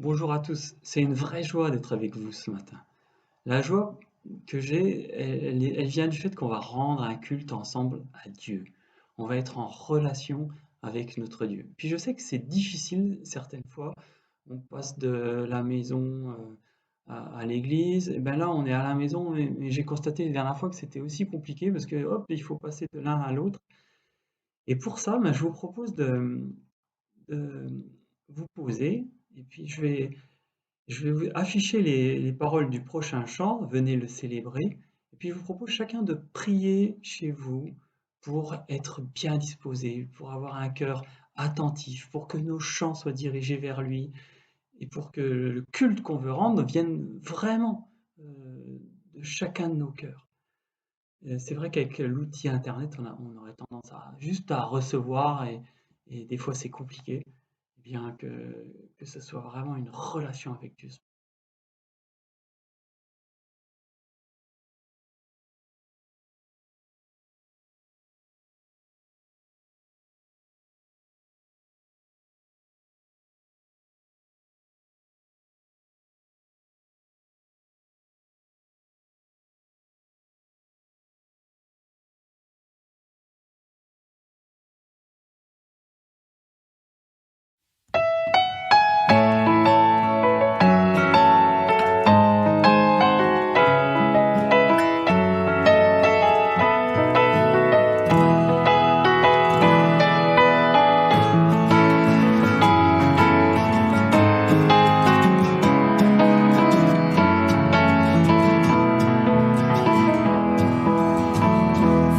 Bonjour à tous, c'est une vraie joie d'être avec vous ce matin. La joie que j'ai, elle vient du fait qu'on va rendre un culte ensemble à Dieu. On va être en relation avec notre Dieu. Puis je sais que c'est difficile certaines fois. On passe de la maison à l'église. Et bien là, on est à la maison, mais j'ai constaté la dernière fois que c'était aussi compliqué parce que hop, il faut passer de l'un à l'autre. Et pour ça, ben, je vous propose de vous poser et puis je vais vous afficher les paroles du prochain chant, venez le célébrer. Et puis je vous propose chacun de prier chez vous pour être bien disposé, pour avoir un cœur attentif, pour que nos chants soient dirigés vers lui et pour que le culte qu'on veut rendre vienne vraiment de chacun de nos cœurs. C'est vrai qu'avec l'outil Internet, on aurait tendance à juste à recevoir et des fois c'est compliqué. Bien que ce soit vraiment une relation avec Dieu.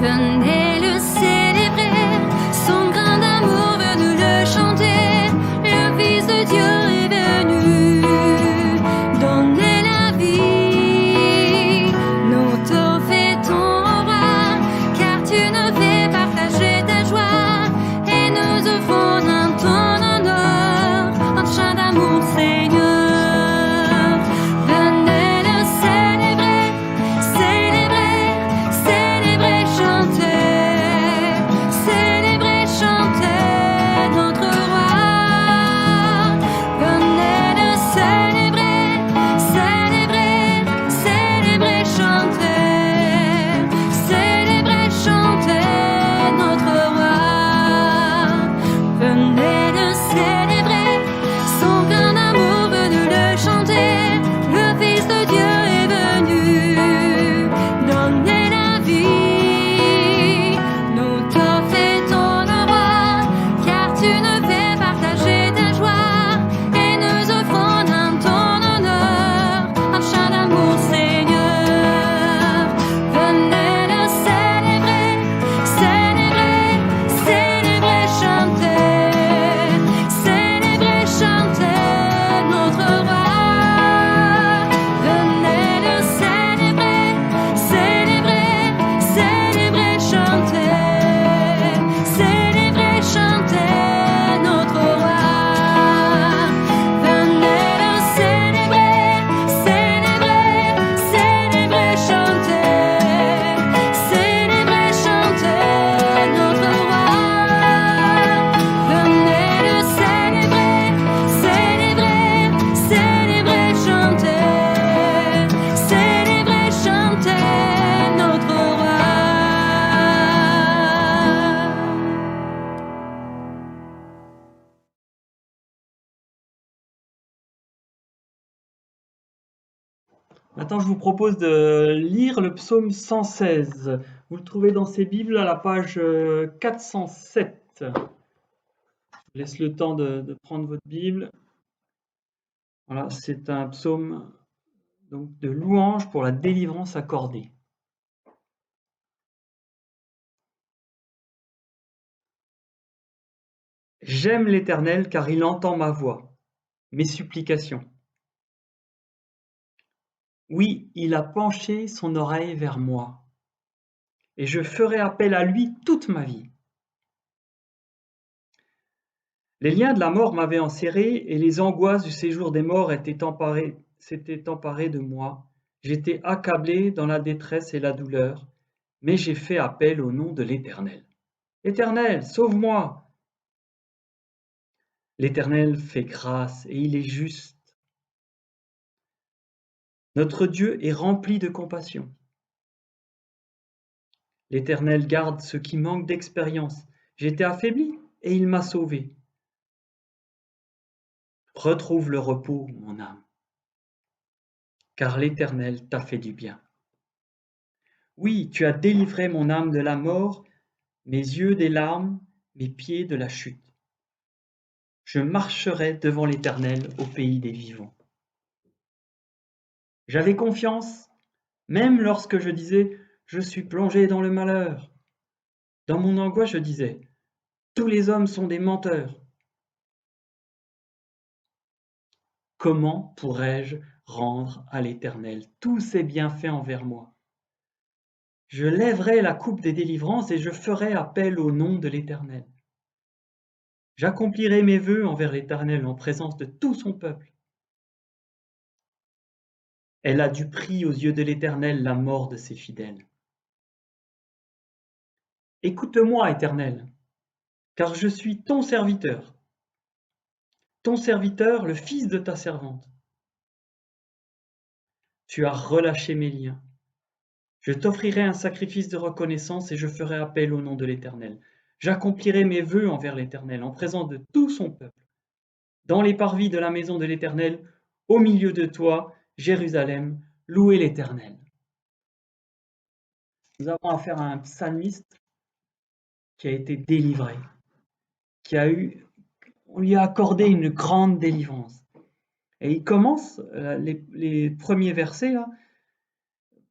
Venez le célébrer, son grand amour, venez le chanter. Le Fils de Dieu est venu donner la vie. Nous te fêtons, au roi, car tu nous fais partager ta joie. Et nous offrons en ton honneur un chant d'amour, Seigneur. Venez le célébrer, célébrer, célébrer, chanter, célébrer, chanter notre roi. Venez le célébrer, célébrer, célébrer, chanter, célébrer, chanter notre roi. Venez le célébrer, son grand amour, venez le chanter. Le Fils de Dieu est venu donner la vie. Nous te fêtons, le roi, car tu nous fais partager ta joie. Et nous offrons en ton honneur un chant d'amour, Seigneur. Venez le célébrer, célébrer, célébrer, chanter, célébrer, chanter notre roi. Venez le célébrer, célébrer, célébrer, chanter, célébrer, chanter notre roi. Venez le célébrer, célébrer, célébrer, chanter, célébrer, chanter notre roi. Venez le célébrer, célébrer, célébrer, chanter, célébrer, chanter notre roi. Maintenant, je vous propose de lire le psaume 116. Vous le trouvez dans ces Bibles à la page 407. Je laisse le temps de prendre votre Bible. Voilà, c'est un psaume donc, de louange pour la délivrance accordée. J'aime l'Éternel car il entend ma voix, mes supplications. Oui, il a penché son oreille vers moi, et je ferai appel à lui toute ma vie. Les liens de la mort m'avaient enserré, et les angoisses du séjour des morts s'étaient emparées de moi. J'étais accablé dans la détresse et la douleur, mais j'ai fait appel au nom de l'Éternel. Éternel, sauve-moi! L'Éternel fait grâce et il est juste. Notre Dieu est rempli de compassion. L'Éternel garde ceux qui manquent d'expérience. J'étais affaibli et il m'a sauvé. Retrouve le repos, mon âme, car l'Éternel t'a fait du bien. Oui, tu as délivré mon âme de la mort, mes yeux des larmes, mes pieds de la chute. Je marcherai devant l'Éternel au pays des vivants. J'avais confiance, même lorsque je disais « Je suis plongé dans le malheur ». Dans mon angoisse, je disais « Tous les hommes sont des menteurs ». Comment pourrais-je rendre à l'Éternel tous ses bienfaits envers moi? Je lèverai la coupe des délivrances et je ferai appel au nom de l'Éternel. J'accomplirai mes vœux envers l'Éternel en présence de tout son peuple. Elle a du prix aux yeux de l'Éternel la mort de ses fidèles. Écoute-moi, Éternel, car je suis ton serviteur, le fils de ta servante. Tu as relâché mes liens. Je t'offrirai un sacrifice de reconnaissance et je ferai appel au nom de l'Éternel. J'accomplirai mes vœux envers l'Éternel en présence de tout son peuple. Dans les parvis de la maison de l'Éternel, au milieu de toi, Jérusalem, louez l'Éternel. Nous avons affaire à un psalmiste qui a été délivré, on lui a accordé une grande délivrance. Et il commence les premiers versets là,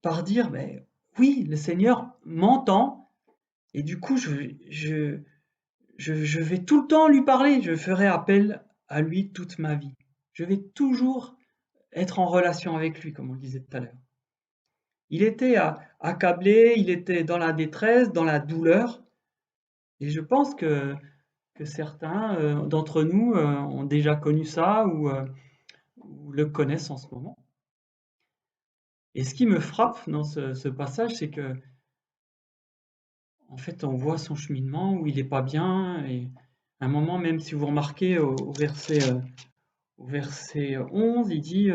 par dire mais oui, le Seigneur m'entend et du coup je vais tout le temps lui parler, je ferai appel à lui toute ma vie. Je vais toujours être en relation avec lui, comme on le disait tout à l'heure. Il était accablé, il était dans la détresse, dans la douleur. Et je pense que certains d'entre nous ont déjà connu ça ou le connaissent en ce moment. Et ce qui me frappe dans ce passage, c'est que en fait, on voit son cheminement où il n'est pas bien. Et à un moment, même si vous remarquez au verset 11, il dit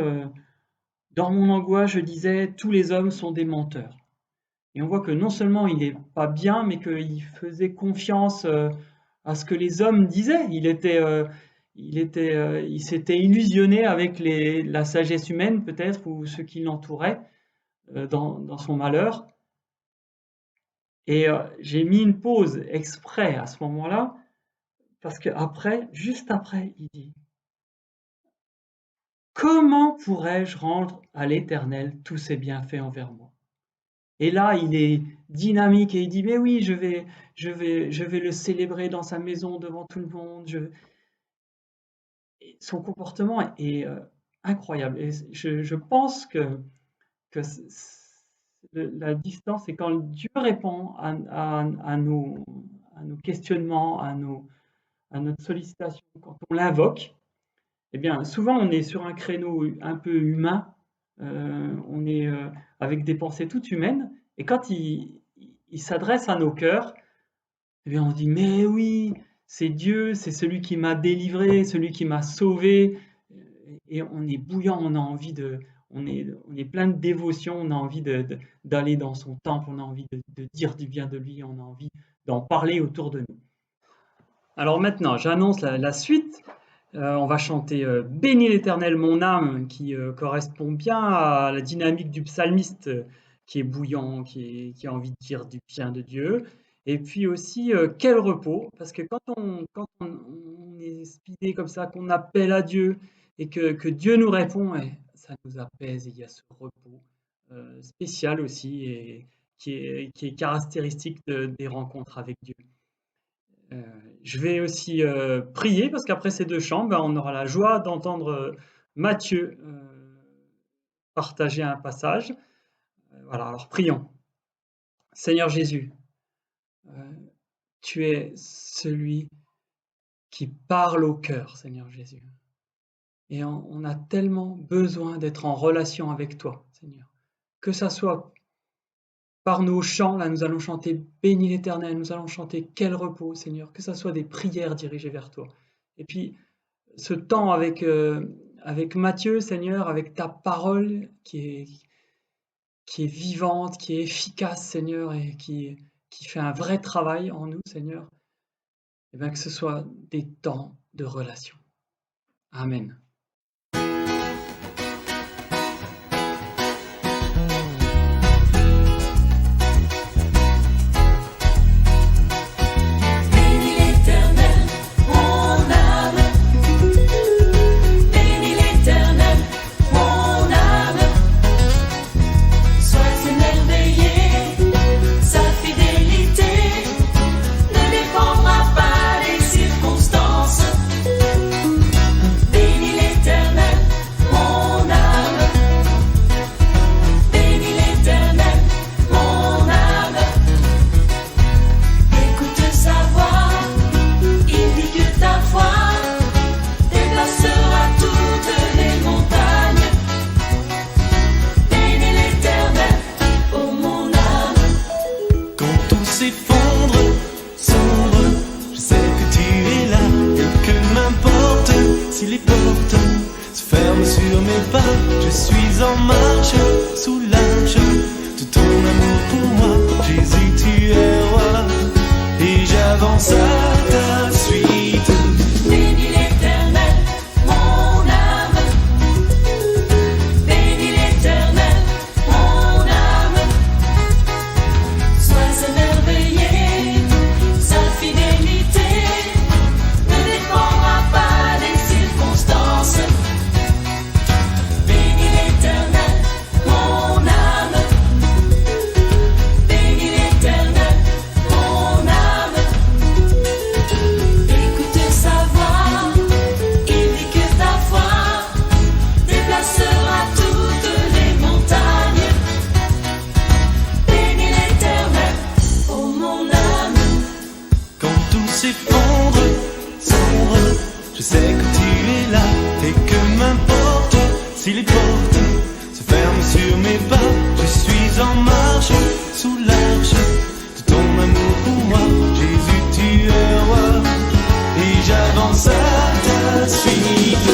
dans mon angoisse, je disais, tous les hommes sont des menteurs. Et on voit que non seulement il n'est pas bien, mais qu'il faisait confiance à ce que les hommes disaient. Il s'était illusionné avec la sagesse humaine, peut-être, ou ceux qui l'entouraient dans son malheur. Et j'ai mis une pause exprès à ce moment-là, parce que juste après, il dit comment pourrais-je rendre à l'Éternel tous ses bienfaits envers moi? Et là, il est dynamique et il dit mais oui, je vais le célébrer dans sa maison devant tout le monde. Et son comportement est incroyable. Et je pense que la distance, c'est quand Dieu répond à nos questionnements, à notre sollicitation, quand on l'invoque. Eh bien, souvent, on est sur un créneau un peu humain, on est avec des pensées toutes humaines, et quand il s'adresse à nos cœurs, eh bien, on se dit, mais oui, c'est Dieu, c'est celui qui m'a délivré, celui qui m'a sauvé, et on est bouillant, on est plein de dévotion, on a envie d'aller dans son temple, on a envie de dire du bien de lui, on a envie d'en parler autour de nous. Alors maintenant, j'annonce la suite. On va chanter Bénis l'Éternel mon âme, qui correspond bien à la dynamique du psalmiste qui est bouillant, qui a envie de dire du bien de Dieu. Et puis aussi Quel repos, parce que quand on est speedé comme ça, qu'on appelle à Dieu et que Dieu nous répond, ça nous apaise et il y a ce repos spécial aussi et qui est caractéristique des rencontres avec Dieu. Je vais aussi prier parce qu'après ces deux chants, on aura la joie d'entendre Matthieu partager un passage. Voilà, alors prions. Seigneur Jésus, tu es celui qui parle au cœur, Seigneur Jésus. Et on a tellement besoin d'être en relation avec toi, Seigneur. Que ça soit par nos chants, là nous allons chanter Bénis l'Éternel, nous allons chanter Quel repos, Seigneur. Que ça soit des prières dirigées vers toi. Et puis, ce temps avec avec Matthieu, Seigneur, avec ta parole qui est vivante, qui est efficace, Seigneur, et qui fait un vrai travail en nous, Seigneur, et bien que ce soit des temps de relation. Amen. Bénis l'Éternel, mon âme. Bénis l'Éternel, mon âme. Sois émerveillé, sa fidélité ne dépendra pas des circonstances. Bénis l'Éternel, mon âme. Bénis l'Éternel, mon âme. Écoute sa voix, il dit que ta foi dépassera toutes les montagnes. Bénis l'Éternel, ô mon âme. Quand tout s'effondre, sombre, je sais que tu es là et que m'importe si les portes se ferment sur mes pas. Je suis en marche sous l'arche de ton amour pour moi. Jésus, tu es roi et j'avance à ta suite. Bénis l'Éternel, mon âme. Bénis l'Éternel, mon âme. Sois émerveillé, sa fidélité ne dépendra pas des circonstances. Bénis l'Éternel, mon âme. Bénis l'Éternel, mon âme. Écoute sa voix, il dit que ta foi déplacera toutes les montagnes. Bénis l'Éternel, ô mon âme. Quand tout s'effondre, sombre, je sais que tu es là et que m'importe si les portes se ferment sur mes pas. Je suis en marche sous l'arche de ton amour pour moi. Jésus, tu es roi et j'avance à ta suite.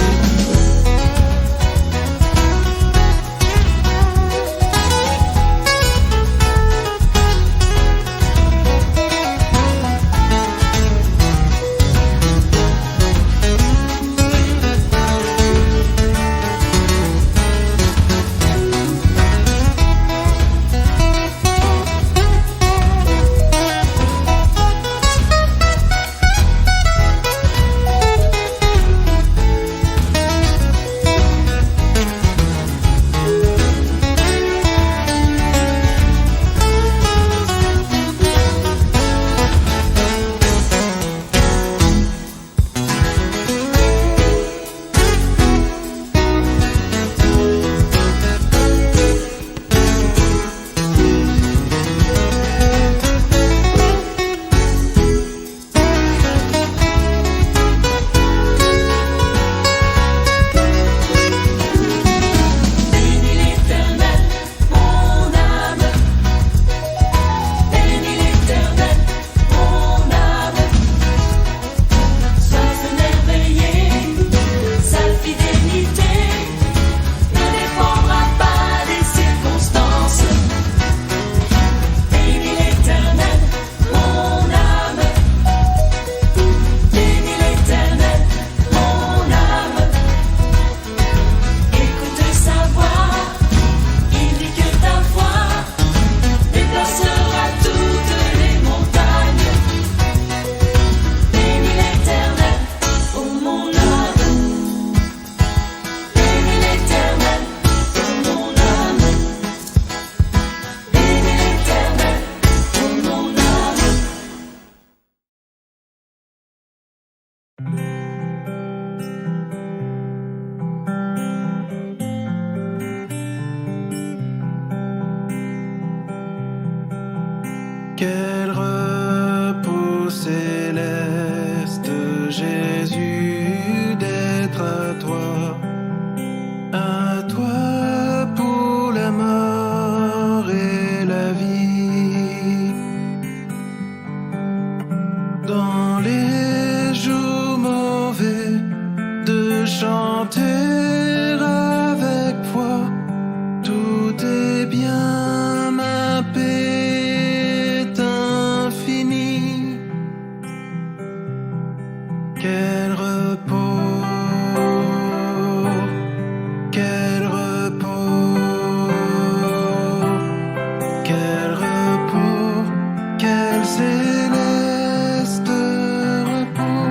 Bénis l'Éternel, mon âme. Bénis l'Éternel, mon âme. Sois émerveillé, sa fidélité ne dépendra pas des circonstances. Bénis l'Éternel, mon âme. Bénis l'Éternel, mon âme. Écoute sa voix, il dit que ta foi déplacera toutes les montagnes. Bénis l'Éternel, ô mon âme. Bénis l'Éternel, ô mon âme. Bénis l'Éternel, ô mon âme. Quel repos céleste, Jésus, d'être à toi pour la mort et la vie. Dans les jours mauvais, de chanter Quel repos, quel repos, quel repos, quel céleste repos,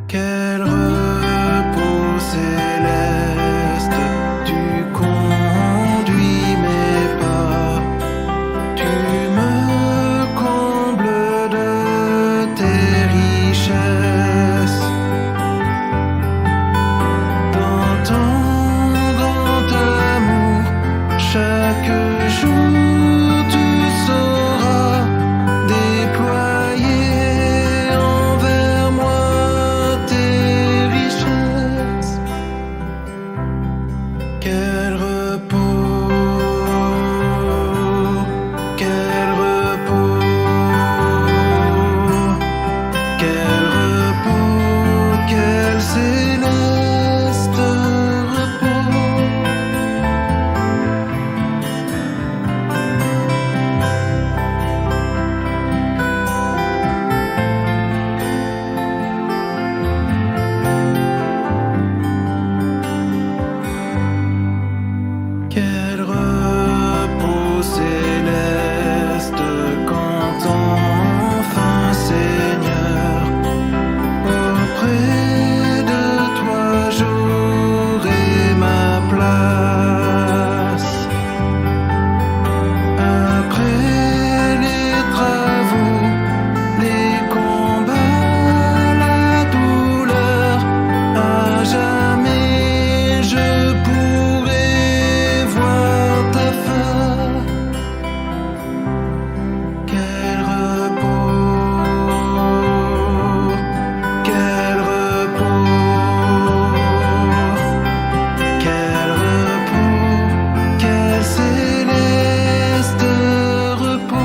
quel repos céleste, tu conduis mes pas, tu me combles de tes richesses. Dans ton grand amour, chaque jour tu sauras déployer envers moi tes richesses. Quel repos, quel repos, quel repos, quel céleste repos. Quel repos céleste quand enfin Seigneur, auprès de toi j'aurai ma place. Après les travaux, les combats, la douleur, à jamais je pourrai voir ta fin. Quel repos, quel repos, quel repos, quel céleste repos.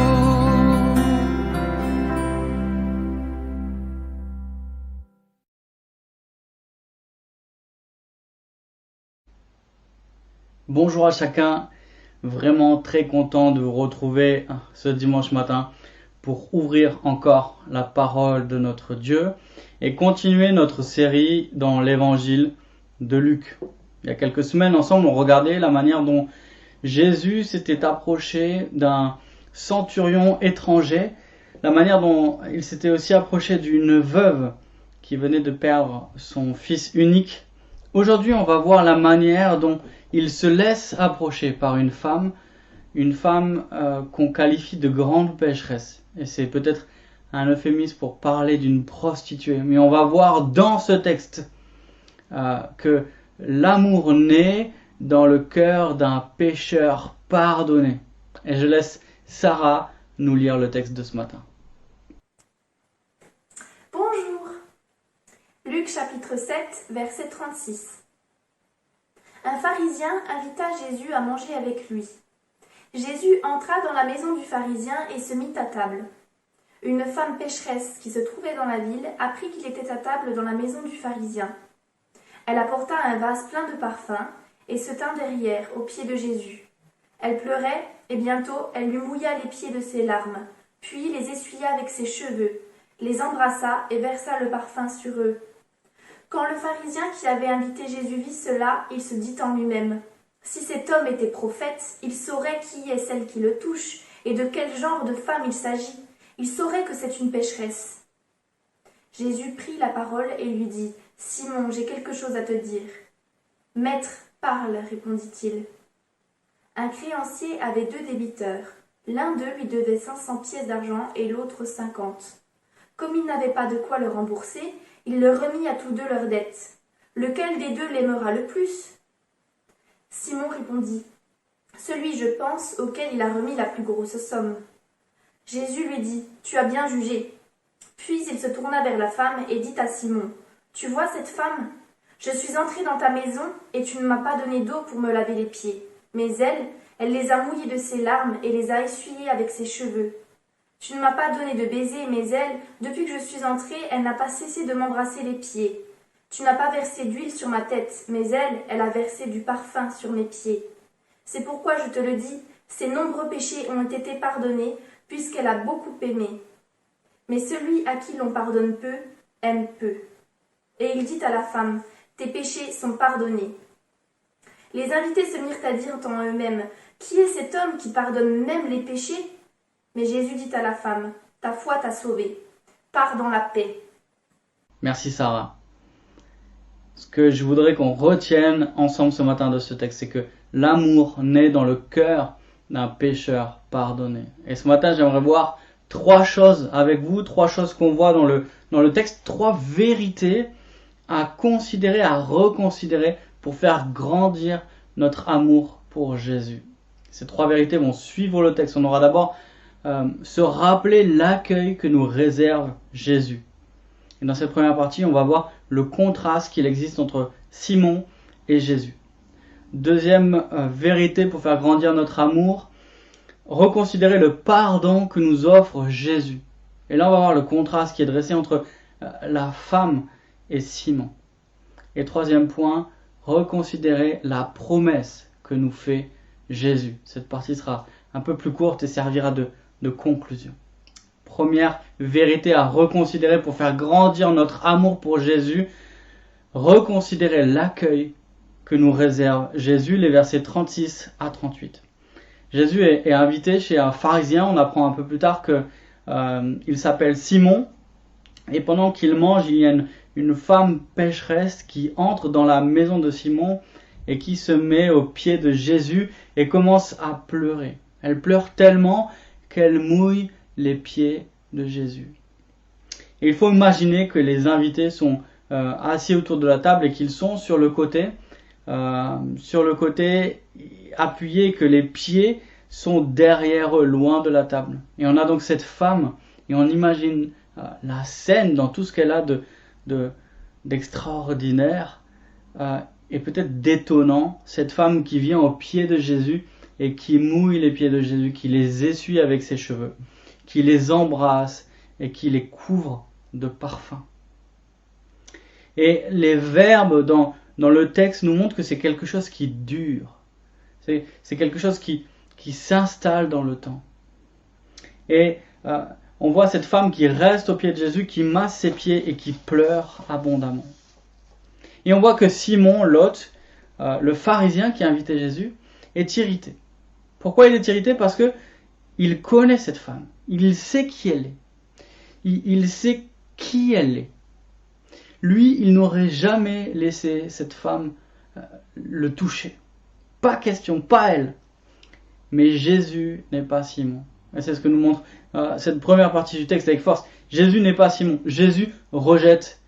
Bonjour à chacun, vraiment très content de vous retrouver ce dimanche matin pour ouvrir encore la parole de notre Dieu et continuer notre série dans l'évangile de Luc. Il y a quelques semaines ensemble, on regardait la manière dont Jésus s'était approché d'un centurion étranger, la manière dont il s'était aussi approché d'une veuve qui venait de perdre son fils unique. Aujourd'hui, on va voir la manière dont il se laisse approcher par une femme qu'on qualifie de grande pécheresse. Et c'est peut-être un euphémisme pour parler d'une prostituée. Mais on va voir dans ce texte que l'amour naît dans le cœur d'un pécheur pardonné. Et je laisse Sarah nous lire le texte de ce matin. Bonjour. Luc chapitre 7, verset 36. Un pharisien invita Jésus à manger avec lui. Jésus entra dans la maison du pharisien et se mit à table. Une femme pécheresse qui se trouvait dans la ville apprit qu'il était à table dans la maison du pharisien. Elle apporta un vase plein de parfums et se tint derrière, aux pieds de Jésus. Elle pleurait et bientôt elle lui mouilla les pieds de ses larmes, puis les essuya avec ses cheveux, les embrassa et versa le parfum sur eux. Quand le pharisien qui avait invité Jésus vit cela, il se dit en lui-même : si cet homme était prophète, il saurait qui est celle qui le touche et de quel genre de femme il s'agit. Il saurait que c'est une pécheresse. Jésus prit la parole et lui dit : Simon, j'ai quelque chose à te dire. Maître, parle, répondit-il. Un créancier avait 2 débiteurs. L'un d'eux lui devait 500 pièces d'argent et l'autre 50. Comme il n'avait pas de quoi le rembourser, il leur remit à tous 2 leurs dettes. Lequel des 2 l'aimera le plus ? Simon répondit : celui, je pense, auquel il a remis la plus grosse somme. Jésus lui dit : tu as bien jugé. Puis il se tourna vers la femme et dit à Simon : tu vois cette femme ? Je suis entré dans ta maison et tu ne m'as pas donné d'eau pour me laver les pieds. Mais elle les a mouillés de ses larmes et les a essuyés avec ses cheveux. Tu ne m'as pas donné de baiser, mais elle, depuis que je suis entrée, elle n'a pas cessé de m'embrasser les pieds. Tu n'as pas versé d'huile sur ma tête, mais elle a versé du parfum sur mes pieds. C'est pourquoi je te le dis, ses nombreux péchés ont été pardonnés, puisqu'elle a beaucoup aimé. Mais celui à qui l'on pardonne peu, aime peu. Et il dit à la femme, tes péchés sont pardonnés. Les invités se mirent à dire en eux-mêmes, qui est cet homme qui pardonne même les péchés? Mais Jésus dit à la femme, ta foi t'a sauvée. Pars dans la paix. Merci Sarah. Ce que je voudrais qu'on retienne ensemble ce matin de ce texte, c'est que l'amour naît dans le cœur d'un pécheur pardonné. Et ce matin, j'aimerais voir 3 choses avec vous, 3 choses qu'on voit dans le texte, 3 vérités à considérer, à reconsidérer pour faire grandir notre amour pour Jésus. Ces 3 vérités vont suivre le texte. On aura d'abord se rappeler l'accueil que nous réserve Jésus. Et dans cette première partie, on va voir le contraste qu'il existe entre Simon et Jésus. Deuxième vérité pour faire grandir notre amour, reconsidérer le pardon que nous offre Jésus. Et là, on va voir le contraste qui est dressé entre la femme et Simon. Et troisième point, reconsidérer la promesse que nous fait Jésus. Cette partie sera un peu plus courte et servira de conclusion. Première vérité à reconsidérer pour faire grandir notre amour pour Jésus, reconsidérer l'accueil que nous réserve Jésus, les versets 36 à 38. Jésus est invité chez un pharisien, on apprend un peu plus tard qu'il s'appelle Simon, et pendant qu'il mange, il y a une femme pécheresse qui entre dans la maison de Simon et qui se met aux pieds de Jésus et commence à pleurer. Elle pleure tellement qu'elle mouille les pieds de Jésus. Et il faut imaginer que les invités sont assis autour de la table et qu'ils sont sur le côté appuyés, que les pieds sont derrière eux, loin de la table. Et on a donc cette femme, et on imagine la scène dans tout ce qu'elle a d'extraordinaire et peut-être d'étonnant, cette femme qui vient aux pieds de Jésus et qui mouille les pieds de Jésus, qui les essuie avec ses cheveux, qui les embrasse et qui les couvre de parfum. Et les verbes dans le texte nous montrent que c'est quelque chose qui dure. C'est quelque chose qui s'installe dans le temps. Et on voit cette femme qui reste aux pieds de Jésus, qui masse ses pieds et qui pleure abondamment. Et on voit que Simon, l'hôte, le pharisien qui a invité Jésus, est irrité. Pourquoi il est irrité? Parce que il connaît cette femme. Il sait qui elle est. Il sait qui elle est. Lui, il n'aurait jamais laissé cette femme le toucher. Pas question, pas elle. Mais Jésus n'est pas Simon. Et c'est ce que nous montre cette première partie du texte avec force. Jésus n'est pas Simon. Jésus rejette.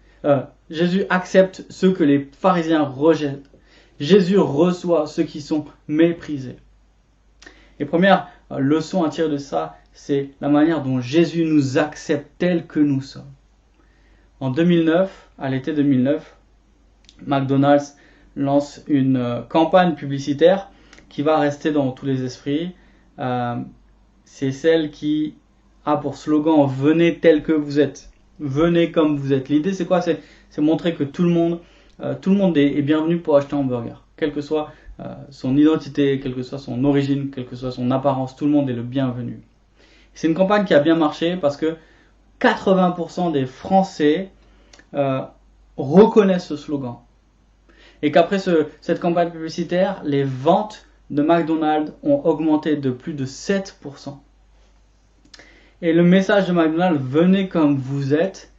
Jésus accepte ceux que les pharisiens rejettent. Jésus reçoit ceux qui sont méprisés. Et première leçon à tirer de ça, c'est la manière dont Jésus nous accepte tels que nous sommes. En 2009, à l'été 2009, McDonald's lance une campagne publicitaire qui va rester dans tous les esprits. C'est celle qui a pour slogan « Venez tel que vous êtes ». Venez comme vous êtes. L'idée, c'est quoi? C'est montrer que tout le monde est bienvenu pour acheter un hamburger. Quelle que soit son identité, quelle que soit son origine, quelle que soit son apparence, tout le monde est le bienvenu. C'est une campagne qui a bien marché parce que 80% des Français reconnaissent ce slogan. Et qu'après cette campagne publicitaire, les ventes de McDonald's ont augmenté de plus de 7%. Et le message de McDonald's, venez comme vous êtes,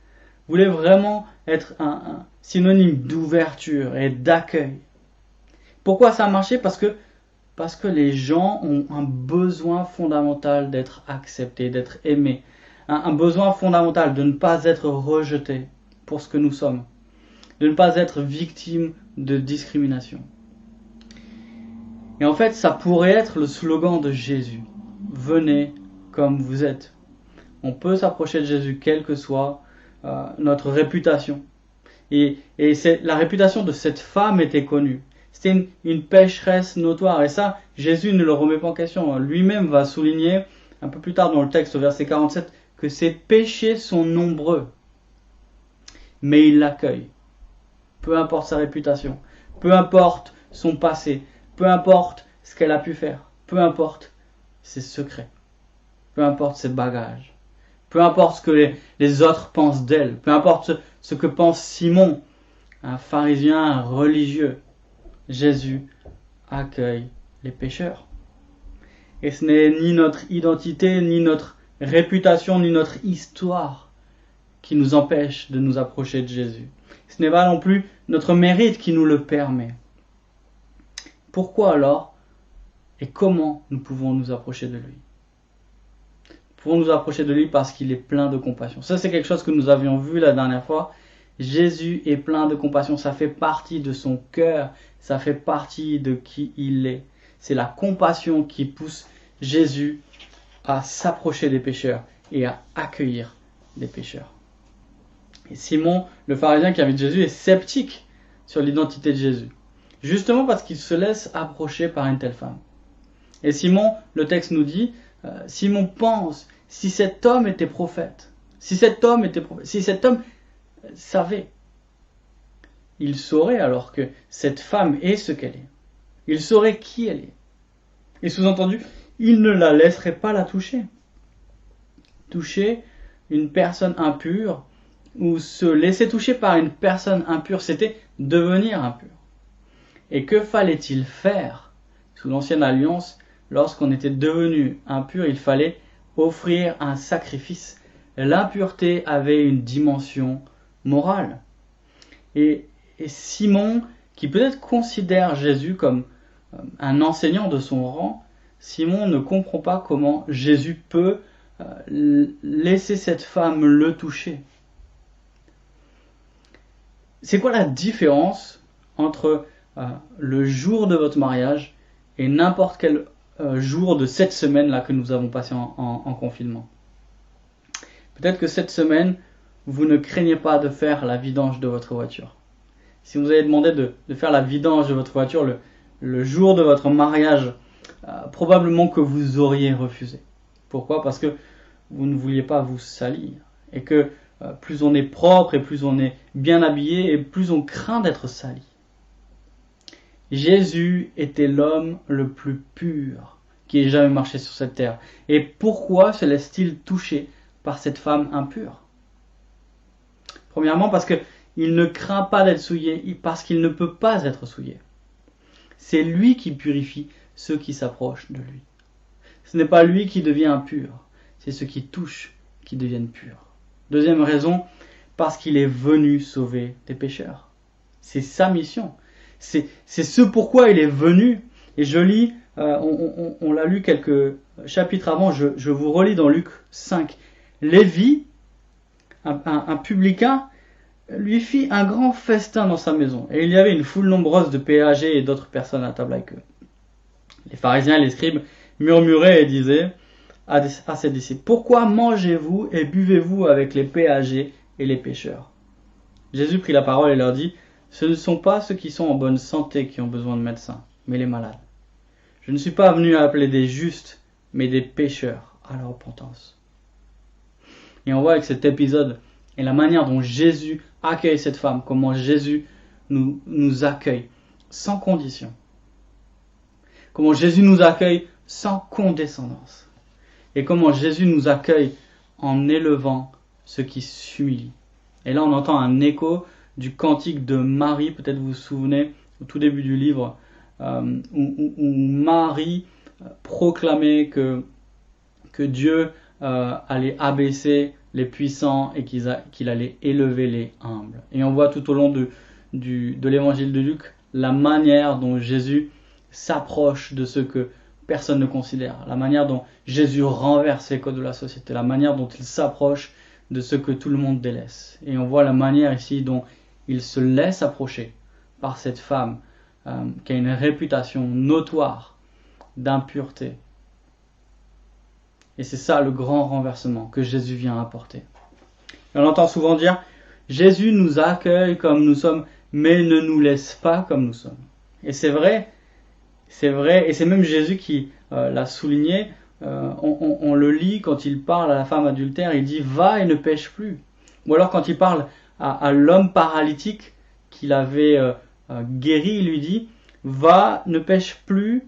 voulait vraiment être un synonyme d'ouverture et d'accueil. Pourquoi ça a marché? Parce que les gens ont un besoin fondamental d'être acceptés, d'être aimés. Un besoin fondamental de ne pas être rejetés pour ce que nous sommes. De ne pas être victimes de discrimination. Et en fait, ça pourrait être le slogan de Jésus. Venez comme vous êtes. On peut s'approcher de Jésus quelle que soit notre réputation. Et la réputation de cette femme était connue. C'était une pécheresse notoire. Et ça, Jésus ne le remet pas en question. Lui-même va souligner, un peu plus tard dans le texte, au verset 47, que ses péchés sont nombreux. Mais il l'accueille. Peu importe sa réputation. Peu importe son passé. Peu importe ce qu'elle a pu faire. Peu importe ses secrets. Peu importe ses bagages. peu importe ce que les autres pensent d'elle, peu importe ce que pense Simon, un pharisien religieux, Jésus accueille les pécheurs. Et ce n'est ni notre identité, ni notre réputation, ni notre histoire qui nous empêche de nous approcher de Jésus. Ce n'est pas non plus notre mérite qui nous le permet. Pourquoi alors et comment nous pouvons nous approcher de lui? Nous pouvons nous approcher de lui parce qu'il est plein de compassion. Ça, c'est quelque chose que nous avions vu la dernière fois. Jésus est plein de compassion. Ça fait partie de son cœur. Ça fait partie de qui il est. C'est la compassion qui pousse Jésus à s'approcher des pécheurs et à accueillir les pécheurs. Et Simon, le pharisien qui invite Jésus, est sceptique sur l'identité de Jésus. Justement parce qu'il se laisse approcher par une telle femme. Et Simon, le texte nous dit, Simon pense, si cet homme était prophète, si cet homme savait, il saurait alors que cette femme est ce qu'elle est. Il saurait qui elle est. Et sous-entendu, il ne la laisserait pas la toucher. Toucher une personne impure ou se laisser toucher par une personne impure, c'était devenir impur. Et que fallait-il faire sous l'ancienne alliance? Lorsqu'on était devenu impur, il fallait offrir un sacrifice. L'impureté avait une dimension morale. Et Simon, qui peut-être considère Jésus comme un enseignant de son rang, Simon ne comprend pas comment Jésus peut laisser cette femme le toucher. C'est quoi la différence entre le jour de votre mariage et n'importe quel jour de cette semaine-là que nous avons passé en confinement? Peut-être que cette semaine, vous ne craignez pas de faire la vidange de votre voiture. Si vous avez demandé de faire la vidange de votre voiture le jour de votre mariage, probablement que vous auriez refusé. Pourquoi? Parce que vous ne vouliez pas vous salir. Et que plus on est propre et plus on est bien habillé et plus on craint d'être sali. Jésus était l'homme le plus pur qui ait jamais marché sur cette terre. Et pourquoi se laisse-t-il toucher par cette femme impure? Premièrement, parce qu'il ne craint pas d'être souillé, parce qu'il ne peut pas être souillé. C'est lui qui purifie ceux qui s'approchent de lui. Ce n'est pas lui qui devient impur, c'est ceux qui touchent qui deviennent purs. Deuxième raison, parce qu'il est venu sauver des pécheurs. C'est sa mission. C'est ce pourquoi il est venu. Et je lis, on l'a lu quelques chapitres avant, je vous relis dans Luc 5. Lévi, un publicain, lui fit un grand festin dans sa maison. Et il y avait une foule nombreuse de péagers et d'autres personnes à table avec eux. Les pharisiens et les scribes murmuraient et disaient à ses disciples, « Pourquoi mangez-vous et buvez-vous avec les péagers et les pécheurs ?» Jésus prit la parole et leur dit, « Ce ne sont pas ceux qui sont en bonne santé qui ont besoin de médecins, mais les malades. Je ne suis pas venu à appeler des justes, mais des pécheurs à la repentance. » Et on voit avec cet épisode et la manière dont Jésus accueille cette femme, comment Jésus nous accueille sans condition. Comment Jésus nous accueille sans condescendance. Et comment Jésus nous accueille en élevant ceux qui s'humilient. Et là on entend un écho du cantique de Marie, peut-être vous vous souvenez, au tout début du livre, où Marie proclamait que Dieu allait abaisser les puissants et qu'il allait élever les humbles. Et on voit tout au long de l'évangile de Luc la manière dont Jésus s'approche de ceux que personne ne considère, la manière dont Jésus renverse les codes de la société, la manière dont il s'approche de ceux que tout le monde délaisse. Et on voit la manière ici dont il se laisse approcher par cette femme qui a une réputation notoire d'impureté. Et c'est ça le grand renversement que Jésus vient apporter. Et on entend souvent dire, Jésus nous accueille comme nous sommes, mais ne nous laisse pas comme nous sommes. Et c'est vrai, et c'est même Jésus qui l'a souligné. On le lit quand il parle à la femme adultère, il dit « Va et ne pêche plus ». Ou alors quand il parle à l'homme paralytique qu'il avait guéri, il lui dit « Va, ne pêche plus,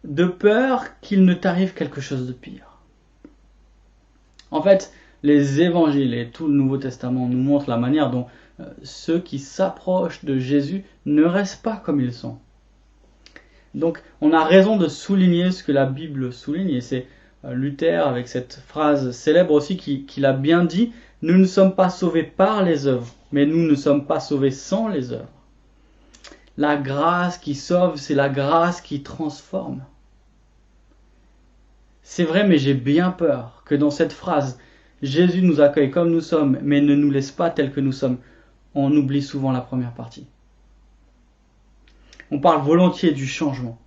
de peur qu'il ne t'arrive quelque chose de pire ». En fait, les évangiles et tout le Nouveau Testament nous montrent la manière dont ceux qui s'approchent de Jésus ne restent pas comme ils sont. Donc on a raison de souligner ce que la Bible souligne, et c'est Luther avec cette phrase célèbre aussi qui l'a bien dit: nous ne sommes pas sauvés par les œuvres, mais nous ne sommes pas sauvés sans les œuvres. La grâce qui sauve, c'est la grâce qui transforme. C'est vrai, mais j'ai bien peur que dans cette phrase, Jésus nous accueille comme nous sommes, mais ne nous laisse pas tels que nous sommes. On oublie souvent la première partie. On parle volontiers du changement,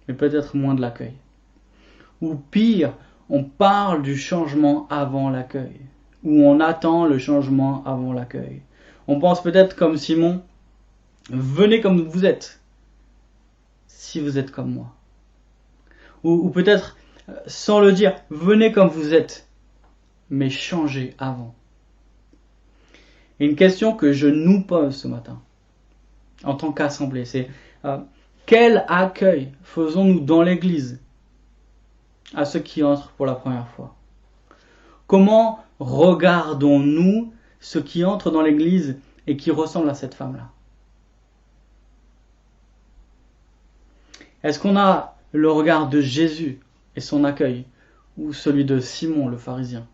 mais peut-être moins de l'accueil. Ou pire, on parle du changement avant l'accueil, ou on attend le changement avant l'accueil. On pense peut-être comme Simon: venez comme vous êtes, si vous êtes comme moi. Ou peut-être, sans le dire, venez comme vous êtes, mais changez avant. Et une question que je nous pose ce matin, en tant qu'assemblée, c'est quel accueil faisons-nous dans l'Église à ceux qui entrent pour la première fois? Comment regardons-nous ceux qui entrent dans l'Église et qui ressemblent à cette femme-là? Est-ce qu'on a le regard de Jésus et son accueil, ou celui de Simon le pharisien?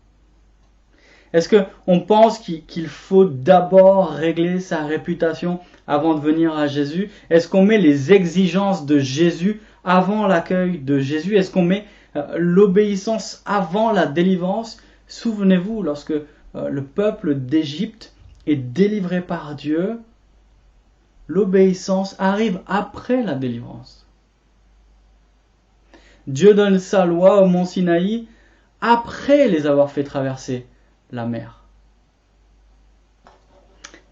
Est-ce qu'on pense qu'il faut d'abord régler sa réputation avant de venir à Jésus? Est-ce qu'on met les exigences de Jésus avant l'accueil de Jésus? Est-ce qu'on met l'obéissance avant la délivrance? Souvenez-vous, lorsque le peuple d'Égypte est délivré par Dieu, l'obéissance arrive après la délivrance. Dieu donne sa loi au mont Sinaï après les avoir fait traverser la mer.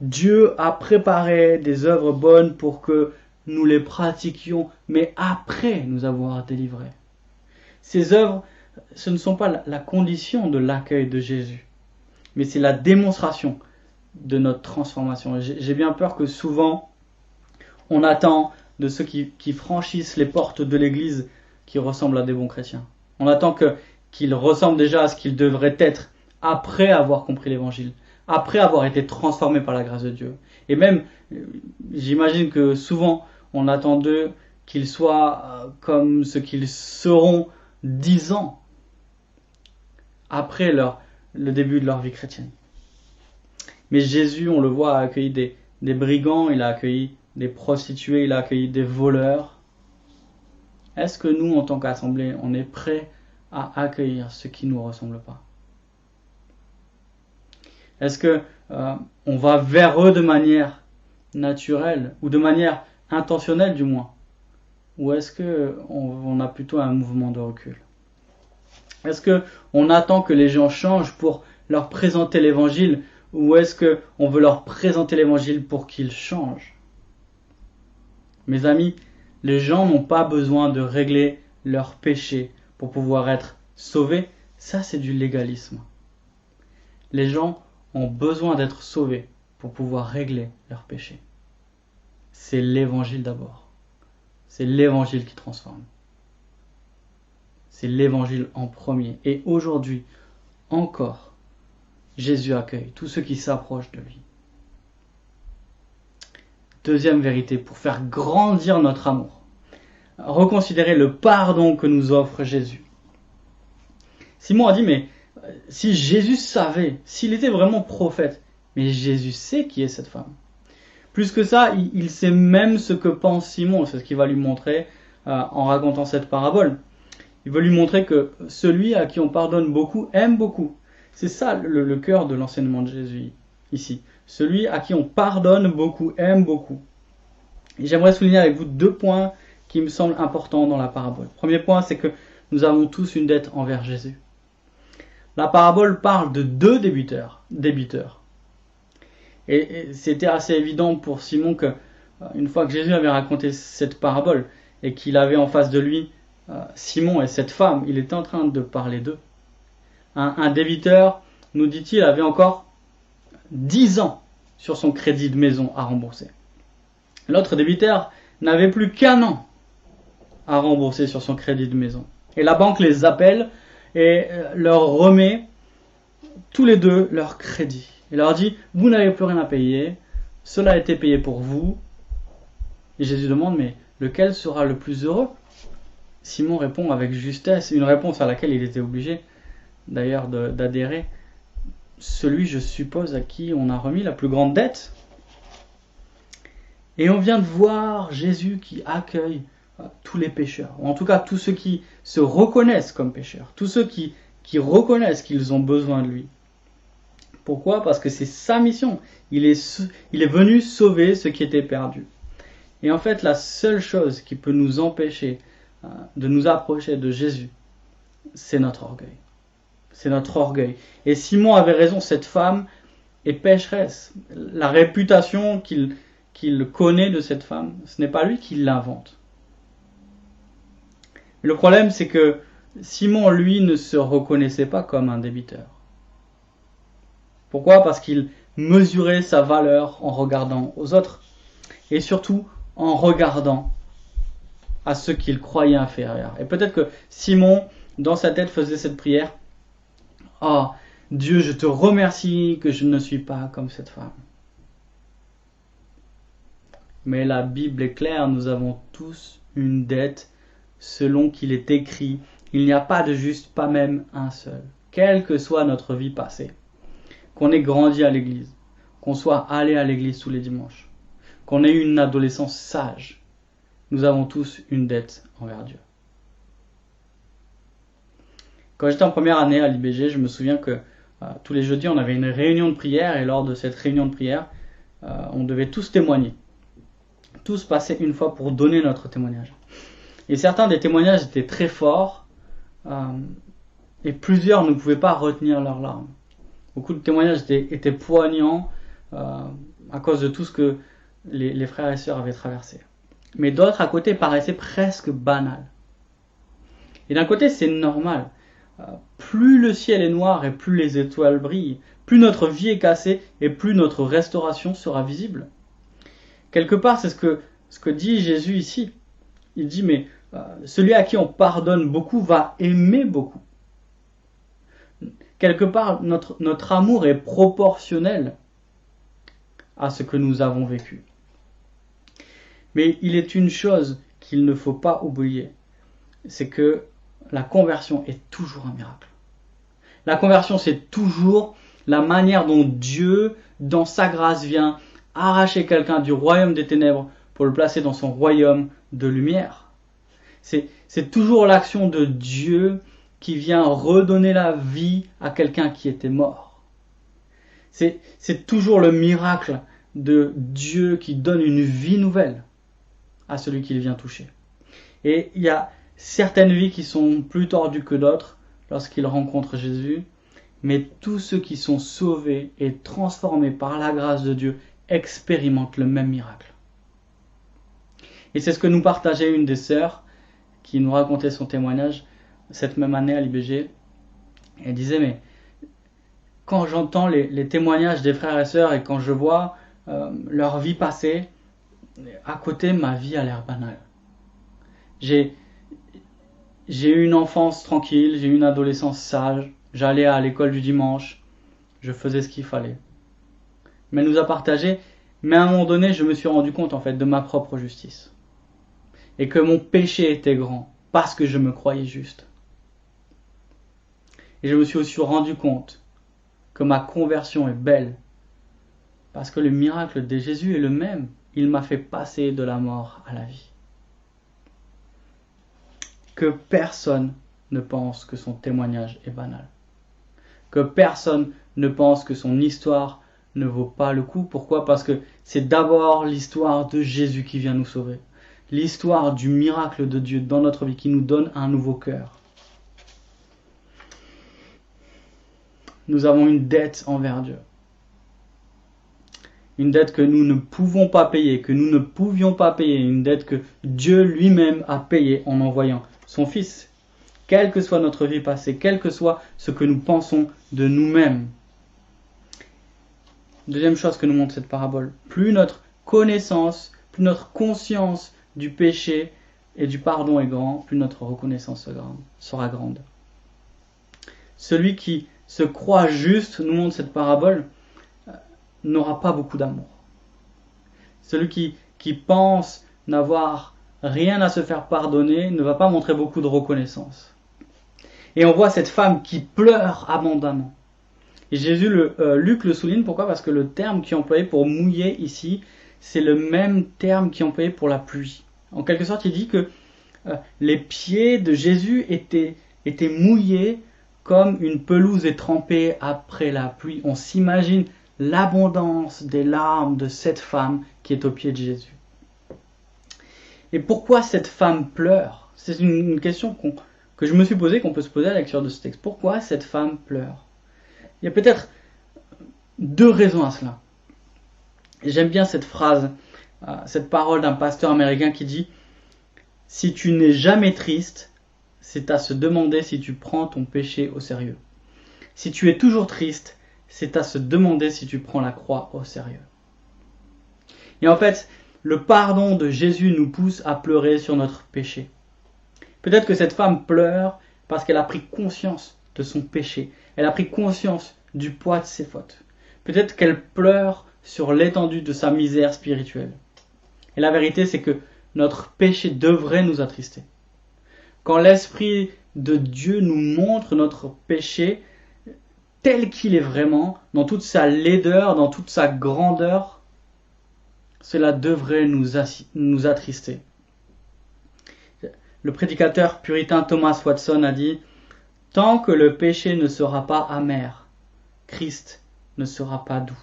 Dieu a préparé des œuvres bonnes pour que nous les pratiquions, mais après nous avoir délivrés. Ces œuvres, ce ne sont pas la condition de l'accueil de Jésus, mais c'est la démonstration de notre transformation. J'ai bien peur que souvent, on attend de ceux qui franchissent les portes de l'Église qui ressemblent à des bons chrétiens. On attend qu'ils ressemblent déjà à ce qu'ils devraient être après avoir compris l'Évangile, après avoir été transformés par la grâce de Dieu. Et même, j'imagine que souvent, on attend d'eux qu'ils soient comme ce qu'ils seront 10 ans après le début de leur vie chrétienne. Mais Jésus, on le voit, a accueilli des brigands, il a accueilli des prostituées, il a accueilli des voleurs. Est-ce que nous, en tant qu'assemblée, on est prêts à accueillir ceux qui ne nous ressemblent pas? Est-ce que on va vers eux de manière naturelle, ou de manière intentionnelle du moins? Ou est-ce qu'on a plutôt un mouvement de recul? Est-ce qu'on attend que les gens changent pour leur présenter l'Évangile, ou est-ce qu'on veut leur présenter l'Évangile pour qu'ils changent? Mes amis, les gens n'ont pas besoin de régler leurs péchés pour pouvoir être sauvés. Ça, c'est du légalisme. Les gens ont besoin d'être sauvés pour pouvoir régler leurs péchés. C'est l'Évangile d'abord. C'est l'Évangile qui transforme. C'est l'Évangile en premier. Et aujourd'hui, encore, Jésus accueille tous ceux qui s'approchent de lui. Deuxième vérité, pour faire grandir notre amour, reconsidérer le pardon que nous offre Jésus. Simon a dit, mais si Jésus savait, s'il était vraiment prophète, mais Jésus sait qui est cette femme. Plus que ça, il sait même ce que pense Simon, c'est ce qu'il va lui montrer en racontant cette parabole. Il veut lui montrer que celui à qui on pardonne beaucoup aime beaucoup. C'est ça le cœur de l'enseignement de Jésus ici. Celui à qui on pardonne beaucoup aime beaucoup. Et j'aimerais souligner avec vous 2 points qui me semblent importants dans la parabole. Premier point, c'est que nous avons tous une dette envers Jésus. La parabole parle de 2 débiteurs. Et c'était assez évident pour Simon que, une fois que Jésus avait raconté cette parabole et qu'il avait en face de lui Simon et cette femme, il était en train de parler d'eux. Un débiteur, nous dit-il, avait encore 10 ans sur son crédit de maison à rembourser. L'autre débiteur n'avait plus qu'1 an à rembourser sur son crédit de maison. Et la banque les appelle et leur remet tous les deux leur crédit. Il leur dit, vous n'avez plus rien à payer, cela a été payé pour vous. Et Jésus demande, mais lequel sera le plus heureux? Simon répond avec justesse, une réponse à laquelle il était obligé d'ailleurs d'adhérer. Celui, je suppose, à qui on a remis la plus grande dette. Et on vient de voir Jésus qui accueille tous les pécheurs, ou en tout cas tous ceux qui se reconnaissent comme pécheurs, tous ceux qui reconnaissent qu'ils ont besoin de lui. Pourquoi? Parce que c'est sa mission. Il est venu sauver ceux qui étaient perdus. Et en fait, la seule chose qui peut nous empêcher de nous approcher de Jésus, c'est notre orgueil. C'est notre orgueil. Et Simon avait raison, cette femme est pécheresse. La réputation qu'il connaît de cette femme, ce n'est pas lui qui l'invente. Le problème, c'est que Simon, lui, ne se reconnaissait pas comme un débiteur. Pourquoi? Parce qu'il mesurait sa valeur en regardant aux autres. Et surtout, en regardant à ceux qu'il croyait inférieurs. Et peut-être que Simon, dans sa tête, faisait cette prière. « Oh, Dieu, je te remercie que je ne suis pas comme cette femme. » Mais la Bible est claire, nous avons tous une dette selon qu'il est écrit. Il n'y a pas de juste, pas même un seul. Quelle que soit notre vie passée, qu'on ait grandi à l'église, qu'on soit allé à l'église tous les dimanches, qu'on ait eu une adolescence sage, nous avons tous une dette envers Dieu. Quand j'étais en première année à l'IBG, je me souviens que tous les jeudis, on avait une réunion de prière, et lors de cette réunion de prière, on devait tous témoigner. Tous passer une fois pour donner notre témoignage. Et certains des témoignages étaient très forts, et plusieurs ne pouvaient pas retenir leurs larmes. Beaucoup de témoignages étaient poignants à cause de tout ce que les frères et sœurs avaient traversé. Mais d'autres à côté paraissaient presque banals. Et d'un côté, c'est normal. Plus le ciel est noir et plus les étoiles brillent, plus notre vie est cassée et plus notre restauration sera visible. Quelque part, c'est ce que dit Jésus ici. Il dit, mais celui à qui on pardonne beaucoup va aimer beaucoup. Quelque part, notre amour est proportionnel à ce que nous avons vécu. Mais il est une chose qu'il ne faut pas oublier, c'est que la conversion est toujours un miracle. La conversion, c'est toujours la manière dont Dieu, dans sa grâce, vient arracher quelqu'un du royaume des ténèbres pour le placer dans son royaume de lumière. C'est toujours l'action de Dieu qui vient redonner la vie à quelqu'un qui était mort. C'est toujours le miracle de Dieu qui donne une vie nouvelle à celui qu'il vient toucher. Et il y a certaines vies qui sont plus tordues que d'autres lorsqu'ils rencontrent Jésus, mais tous ceux qui sont sauvés et transformés par la grâce de Dieu expérimentent le même miracle. Et c'est ce que nous partageait une des sœurs qui nous racontait son témoignage cette même année à l'IBG. Elle disait, mais quand j'entends les témoignages des frères et sœurs et quand je vois leur vie passée, à côté, ma vie a l'air banale. J'ai eu une enfance tranquille, j'ai eu une adolescence sage, j'allais à l'école du dimanche, je faisais ce qu'il fallait. Mais elle nous a partagé, mais à un moment donné, je me suis rendu compte en fait de ma propre justice. Et que mon péché était grand, parce que je me croyais juste. Et je me suis aussi rendu compte que ma conversion est belle, parce que le miracle de Jésus est le même. Il m'a fait passer de la mort à la vie. Que personne ne pense que son témoignage est banal. Que personne ne pense que son histoire ne vaut pas le coup. Pourquoi? Parce que c'est d'abord l'histoire de Jésus qui vient nous sauver. L'histoire du miracle de Dieu dans notre vie qui nous donne un nouveau cœur. Nous avons une dette envers Dieu. Une dette que nous ne pouvons pas payer, que nous ne pouvions pas payer. Une dette que Dieu lui-même a payée en envoyant son Fils. Quelle que soit notre vie passée, quel que soit ce que nous pensons de nous-mêmes. Deuxième chose que nous montre cette parabole. Plus notre connaissance, plus notre conscience du péché et du pardon est grand, plus notre reconnaissance sera grande. Celui qui se croit juste, nous montre cette parabole, n'aura pas beaucoup d'amour. Celui qui pense n'avoir rien à se faire pardonner ne va pas montrer beaucoup de reconnaissance. Et on voit cette femme qui pleure abondamment. Et Luc le souligne, pourquoi? Parce que le terme qui est employé pour mouiller ici, c'est le même terme qui est employé pour la pluie. En quelque sorte, il dit que les pieds de Jésus étaient mouillés comme une pelouse est trempée après la pluie. On s'imagine l'abondance des larmes de cette femme qui est aux pieds de Jésus. Et pourquoi cette femme pleure? C'est une question que je me suis posée, qu'on peut se poser à la lecture de ce texte. Pourquoi cette femme pleure? Il y a peut-être 2 raisons à cela. Et j'aime bien cette phrase, cette parole d'un pasteur américain qui dit « Si tu n'es jamais triste, c'est à se demander si tu prends ton péché au sérieux. Si tu es toujours triste, c'est à se demander si tu prends la croix au sérieux. » Et en fait, le pardon de Jésus nous pousse à pleurer sur notre péché. Peut-être que cette femme pleure parce qu'elle a pris conscience de son péché. Elle a pris conscience du poids de ses fautes. Peut-être qu'elle pleure sur l'étendue de sa misère spirituelle. Et la vérité, c'est que notre péché devrait nous attrister. Quand l'Esprit de Dieu nous montre notre péché tel qu'il est vraiment, dans toute sa laideur, dans toute sa grandeur, cela devrait nous attrister. Le prédicateur puritain Thomas Watson a dit « Tant que le péché ne sera pas amer, Christ ne sera pas doux. »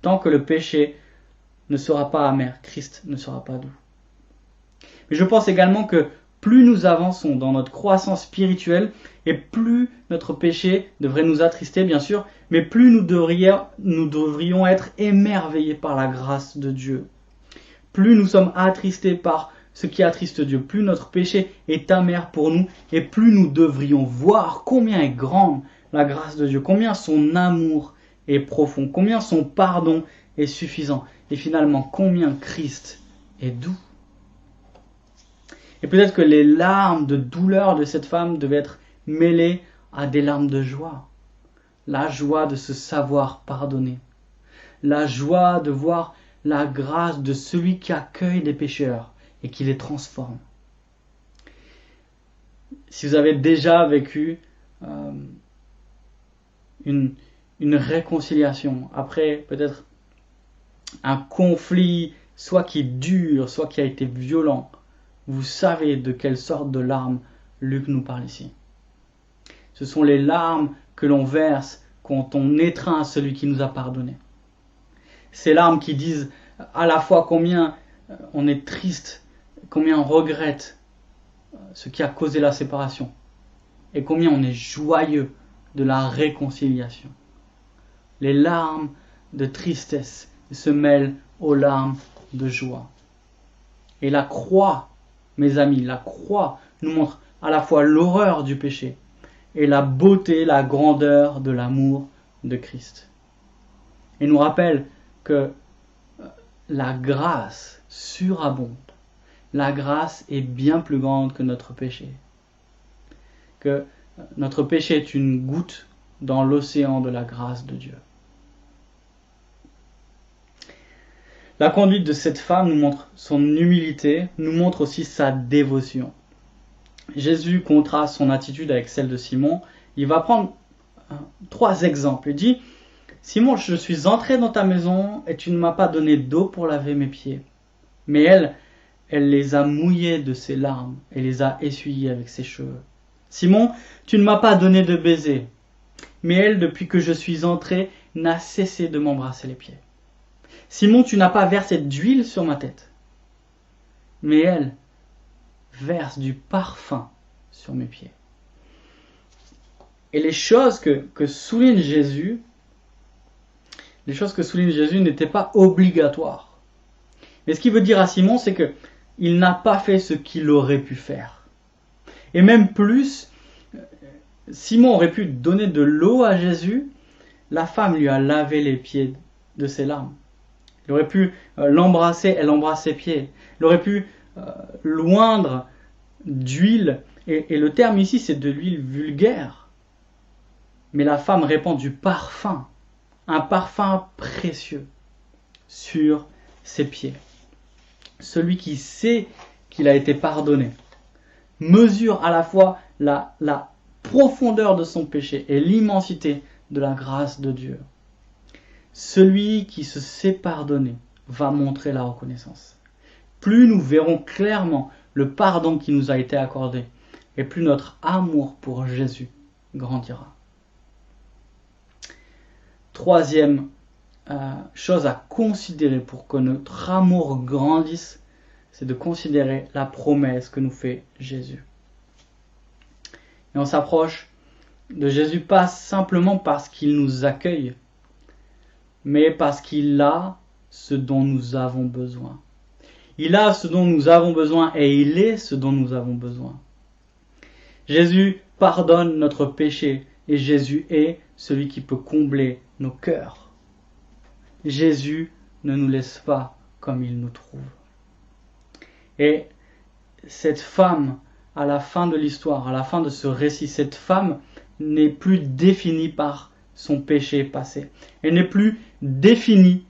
Tant que le péché ne sera pas amer, Christ ne sera pas doux. Mais je pense également que plus nous avançons dans notre croissance spirituelle, et plus notre péché devrait nous attrister, bien sûr, mais plus nous devrions être émerveillés par la grâce de Dieu. Plus nous sommes attristés par ce qui attriste Dieu, plus notre péché est amer pour nous, et plus nous devrions voir combien est grande la grâce de Dieu, combien son amour est profond, combien son pardon est suffisant, et finalement combien Christ est doux. Et peut-être que les larmes de douleur de cette femme devaient être mêlées à des larmes de joie. La joie de se savoir pardonner. La joie de voir la grâce de celui qui accueille des pécheurs et qui les transforme. Si vous avez déjà vécu une réconciliation après peut-être un conflit, soit qui dure, soit qui a été violent, vous savez de quelle sorte de larmes Luc nous parle ici. Ce sont les larmes que l'on verse quand on étreint celui qui nous a pardonné. Ces larmes qui disent à la fois combien on est triste, combien on regrette ce qui a causé la séparation, et combien on est joyeux de la réconciliation. Les larmes de tristesse se mêlent aux larmes de joie. Et la croix, mes amis, la croix nous montre à la fois l'horreur du péché et la beauté, la grandeur de l'amour de Christ. Et nous rappelle que la grâce surabonde. La grâce est bien plus grande que notre péché. Que notre péché est une goutte dans l'océan de la grâce de Dieu. La conduite de cette femme nous montre son humilité, nous montre aussi sa dévotion. Jésus contraste son attitude avec celle de Simon. Il va prendre 3 exemples. Il dit « Simon, je suis entré dans ta maison et tu ne m'as pas donné d'eau pour laver mes pieds. » Mais elle les a mouillés de ses larmes et les a essuyés avec ses cheveux. « Simon, tu ne m'as pas donné de baiser. » Mais elle, depuis que je suis entré, n'a cessé de m'embrasser les pieds. « Simon, tu n'as pas versé d'huile sur ma tête. » Mais elle verse du parfum sur mes pieds. Et les choses que souligne Jésus, n'étaient pas obligatoires. Mais ce qu'il veut dire à Simon, c'est que il n'a pas fait ce qu'il aurait pu faire. Et même plus, Simon aurait pu donner de l'eau à Jésus, la femme lui a lavé les pieds de ses larmes. Il aurait pu l'embrasser, elle embrasse ses pieds. Il aurait pu l'oindre d'huile, et le terme ici c'est de l'huile vulgaire. Mais la femme répand du parfum, un parfum précieux, sur ses pieds. Celui qui sait qu'il a été pardonné mesure à la fois la profondeur de son péché et l'immensité de la grâce de Dieu. Celui qui se sait pardonner va montrer la reconnaissance. Plus nous verrons clairement le pardon qui nous a été accordé, et plus notre amour pour Jésus grandira. Troisième chose à considérer pour que notre amour grandisse, c'est de considérer la promesse que nous fait Jésus. Et on s'approche de Jésus pas simplement parce qu'il nous accueille, mais parce qu'il a ce dont nous avons besoin. Il a ce dont nous avons besoin et il est ce dont nous avons besoin. Jésus pardonne notre péché et Jésus est celui qui peut combler nos cœurs. Jésus ne nous laisse pas comme il nous trouve. Et cette femme, à la fin de l'histoire, à la fin de ce récit, cette femme n'est plus définie par son péché passé. Elle n'est plus définie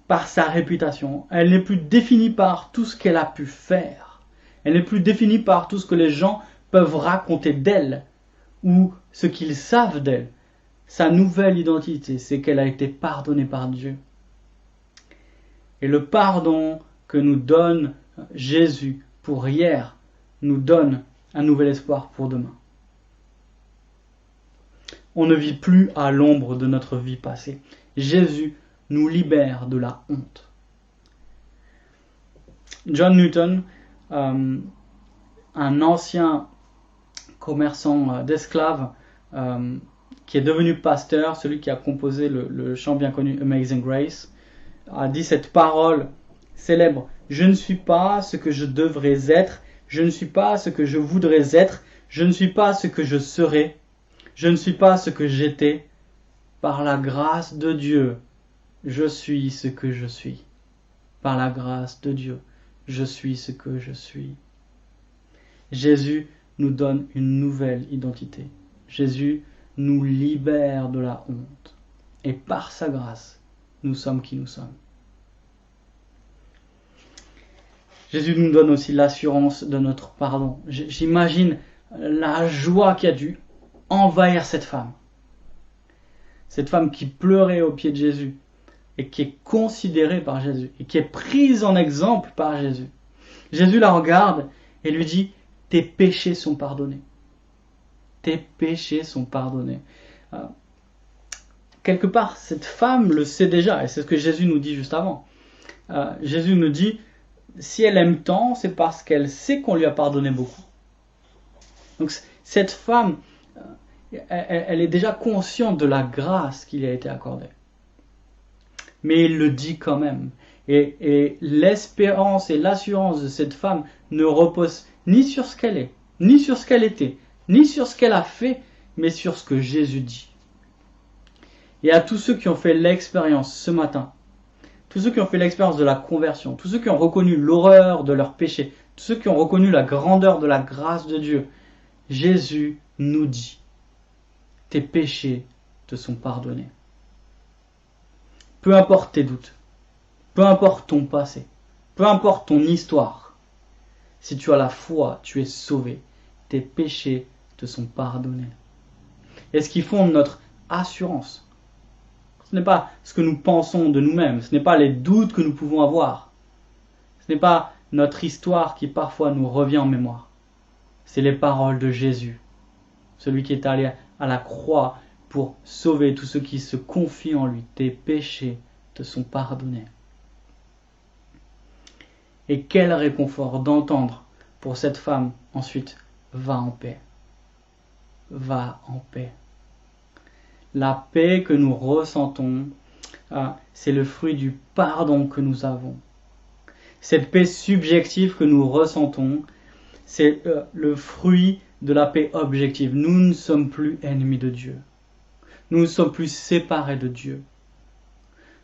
par sa réputation. Elle n'est plus définie par tout ce qu'elle a pu faire. Elle n'est plus définie par tout ce que les gens peuvent raconter d'elle ou ce qu'ils savent d'elle. Sa nouvelle identité, c'est qu'elle a été pardonnée par Dieu. Et le pardon que nous donne Jésus pour hier nous donne un nouvel espoir pour demain. On ne vit plus à l'ombre de notre vie passée. Jésus nous libère de la honte. John Newton, un ancien commerçant d'esclaves, qui est devenu pasteur, celui qui a composé le chant bien connu Amazing Grace, a dit cette parole célèbre: je ne suis pas ce que je devrais être, je ne suis pas ce que je voudrais être, je ne suis pas ce que je serai, je ne suis pas ce que j'étais. Par la grâce de Dieu, je suis ce que je suis. Par la grâce de Dieu, je suis ce que je suis. Jésus nous donne une nouvelle identité. Jésus nous libère de la honte. Et par sa grâce, nous sommes qui nous sommes. Jésus nous donne aussi l'assurance de notre pardon. J'imagine la joie qui a dû envahir cette femme. Cette femme qui pleurait aux pieds de Jésus et qui est considérée par Jésus et qui est prise en exemple par Jésus. Jésus la regarde et lui dit: tes péchés sont pardonnés. Tes péchés sont pardonnés. Quelque part, cette femme le sait déjà, et c'est ce que Jésus nous dit juste avant. Jésus nous dit, si elle aime tant, c'est parce qu'elle sait qu'on lui a pardonné beaucoup. Donc cette femme, elle est déjà consciente de la grâce qui lui a été accordée. Mais il le dit quand même. Et l'espérance et l'assurance de cette femme ne reposent ni sur ce qu'elle est, ni sur ce qu'elle était, ni sur ce qu'elle a fait, mais sur ce que Jésus dit. Et à tous ceux qui ont fait l'expérience ce matin, tous ceux qui ont fait l'expérience de la conversion, tous ceux qui ont reconnu l'horreur de leur péché, tous ceux qui ont reconnu la grandeur de la grâce de Dieu, Jésus nous dit: tes péchés te sont pardonnés. Peu importe tes doutes, peu importe ton passé, peu importe ton histoire, si tu as la foi, tu es sauvé. Tes péchés te sont pardonnés. Et ce qui fonde notre assurance, ce n'est pas ce que nous pensons de nous-mêmes, ce n'est pas les doutes que nous pouvons avoir, ce n'est pas notre histoire qui parfois nous revient en mémoire, c'est les paroles de Jésus, celui qui est allé à la croix pour sauver tous ceux qui se confient en lui. Tes péchés te sont pardonnés. Et quel réconfort d'entendre pour cette femme ensuite: va en paix. Va en paix. La paix que nous ressentons, c'est le fruit du pardon que nous avons. Cette paix subjective que nous ressentons, c'est le fruit de la paix objective. Nous ne sommes plus ennemis de Dieu. Nous ne sommes plus séparés de Dieu.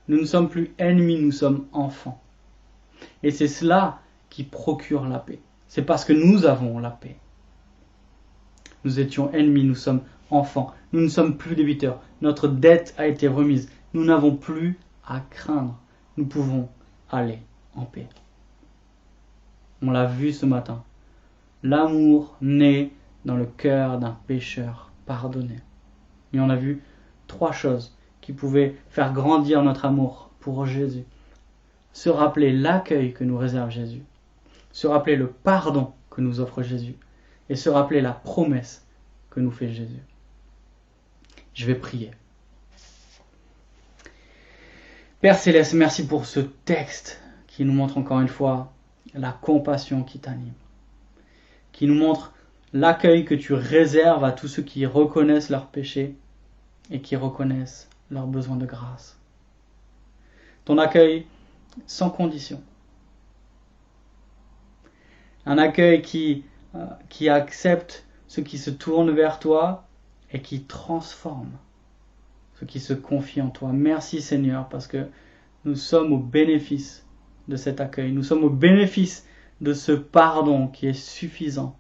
Nous ne sommes plus ennemis, nous sommes enfants. Et c'est cela qui procure la paix. C'est parce que nous avons la paix. Nous étions ennemis, nous sommes enfants. Nous ne sommes plus débiteurs. Notre dette a été remise. Nous n'avons plus à craindre. Nous pouvons aller en paix. On l'a vu ce matin. L'amour naît dans le cœur d'un pécheur pardonné. Et on a vu 3 choses qui pouvaient faire grandir notre amour pour Jésus. Se rappeler l'accueil que nous réserve Jésus. Se rappeler le pardon que nous offre Jésus. Et se rappeler la promesse que nous fait Jésus. Je vais prier. Père Céleste, merci pour ce texte qui nous montre encore une fois la compassion qui t'anime, qui nous montre l'accueil que tu réserves à tous ceux qui reconnaissent leurs péchés et qui reconnaissent leur besoin de grâce. Ton accueil sans condition. Un accueil qui accepte ceux qui se tournent vers toi et qui transforme ceux qui se confient en toi. Merci Seigneur, parce que nous sommes au bénéfice de cet accueil. Nous sommes au bénéfice de ce pardon qui est suffisant.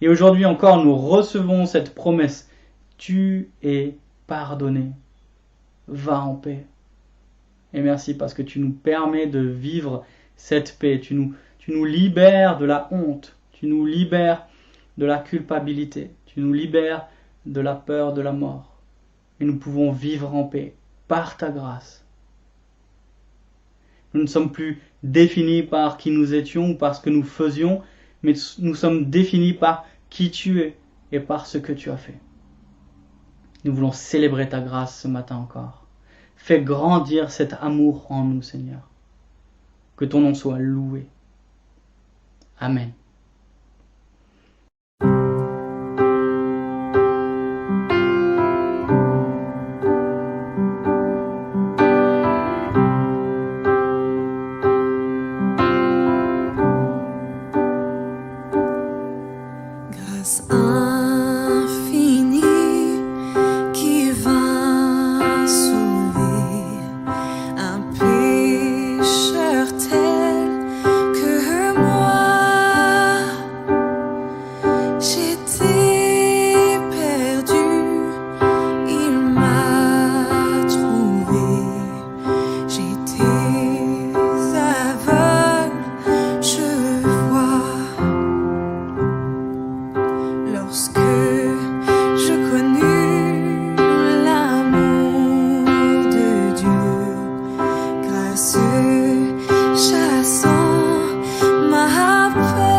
Et aujourd'hui encore, nous recevons cette promesse. Tu es pardonné. Va en paix. Et merci parce que tu nous permets de vivre cette paix. Tu nous libères de la honte. Tu nous libères de la culpabilité. Tu nous libères de la peur de la mort. Et nous pouvons vivre en paix par ta grâce. Nous ne sommes plus définis par qui nous étions ou par ce que nous faisions, mais nous sommes définis par qui tu es et par ce que tu as fait. Nous voulons célébrer ta grâce ce matin encore. Fais grandir cet amour en nous, Seigneur. Que ton nom soit loué. Amen. Grâce infinie qui vint sauver un pécheur tel que moi. J'étais perdu, il m'a trouvé. J'étais aveugle, je vois. Lorsque je connus l'amour de Dieu, grâce chassant ma peur,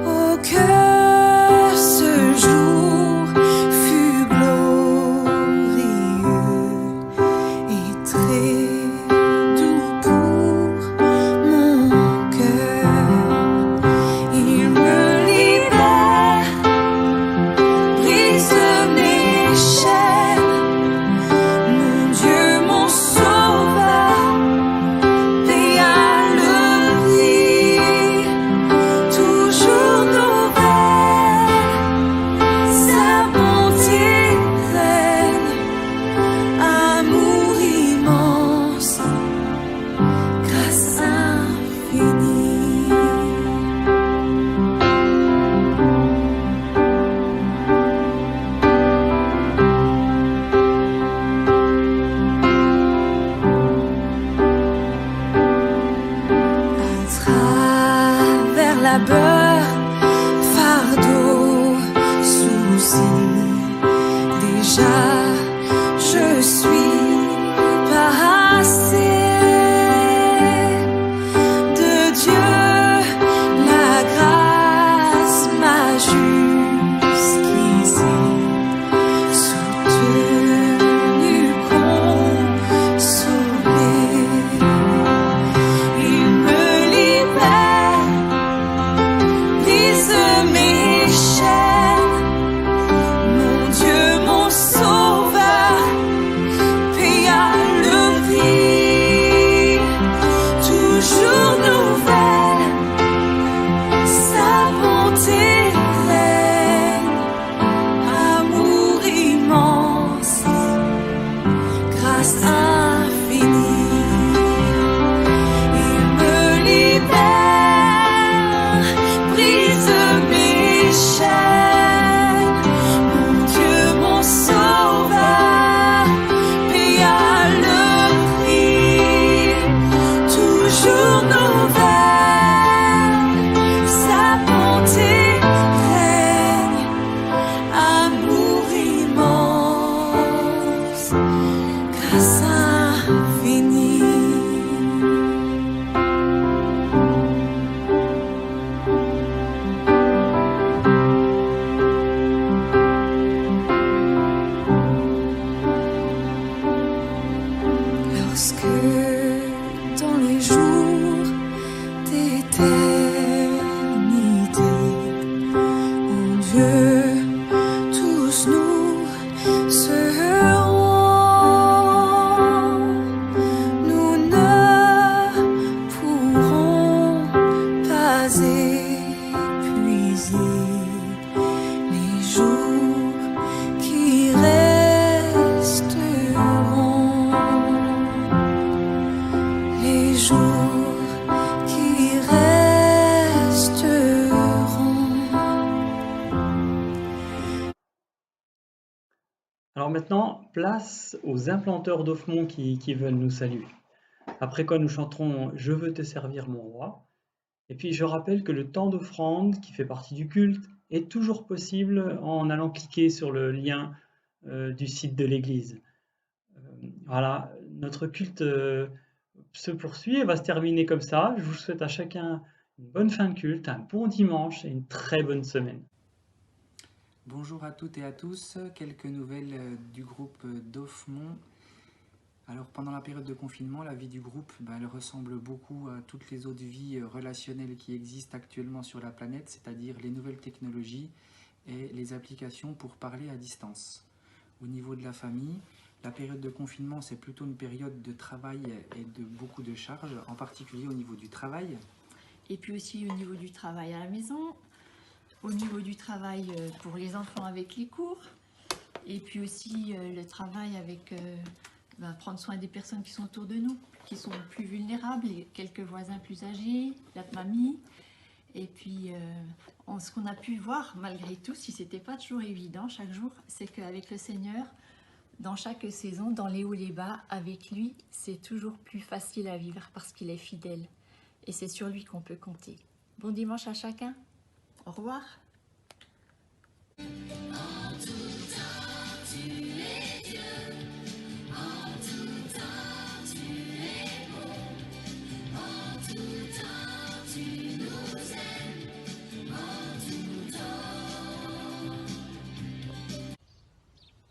oh que ce jour fut glorieux et très doux pour mon cœur. Il me libère, brise mes chaînes, mon Dieu, mon sauveur, paya le prix, toujours nouvelle, sa bonté reine, amour immense, grâce infinie. À travers labeur, fardeau, soucis, déjà je suis passé de Dieu, la grâce m'a jusqu'ici soutenu, consolé. Il me libère, brise mes chaînes, mon Dieu, mon sauveur, paya le prix, toujours nouvelle, sa bonté reine, amour immense, grâce infinie. Il me libère, brise mes chaînes, grâce infinie. Lorsque dans les jours d'éternité, mon Dieu, tous nous serons, nous ne pourrons pas épuiser les jours qui resteront, les jours qui resteront. Alors maintenant, place aux implanteurs d'Offmont qui veulent nous saluer. Après quoi nous chanterons « Je veux te servir mon roi ». Et puis je rappelle que le temps d'offrande, qui fait partie du culte, est toujours possible en allant cliquer sur le lien du site de l'église. Voilà, notre culte se poursuit et va se terminer comme ça. Je vous souhaite à chacun une bonne fin de culte, un bon dimanche et une très bonne semaine. Bonjour à toutes et à tous, quelques nouvelles du groupe d'Offmont. Alors pendant la période de confinement, la vie du groupe, elle ressemble beaucoup à toutes les autres vies relationnelles qui existent actuellement sur la planète, c'est-à-dire les nouvelles technologies et les applications pour parler à distance. Au niveau de la famille, la période de confinement, c'est plutôt une période de travail et de beaucoup de charges, en particulier au niveau du travail. Et puis aussi au niveau du travail à la maison, au niveau du travail pour les enfants avec les cours, et puis aussi le travail avec prendre soin des personnes qui sont autour de nous, qui sont plus vulnérables, quelques voisins plus âgés, la mamie. Et puis ce qu'on a pu voir malgré tout, si c'était pas toujours évident chaque jour, c'est qu'avec le Seigneur, dans chaque saison, dans les hauts et les bas, avec lui, c'est toujours plus facile à vivre parce qu'il est fidèle. Et c'est sur lui qu'on peut compter. Bon dimanche à chacun. Au revoir.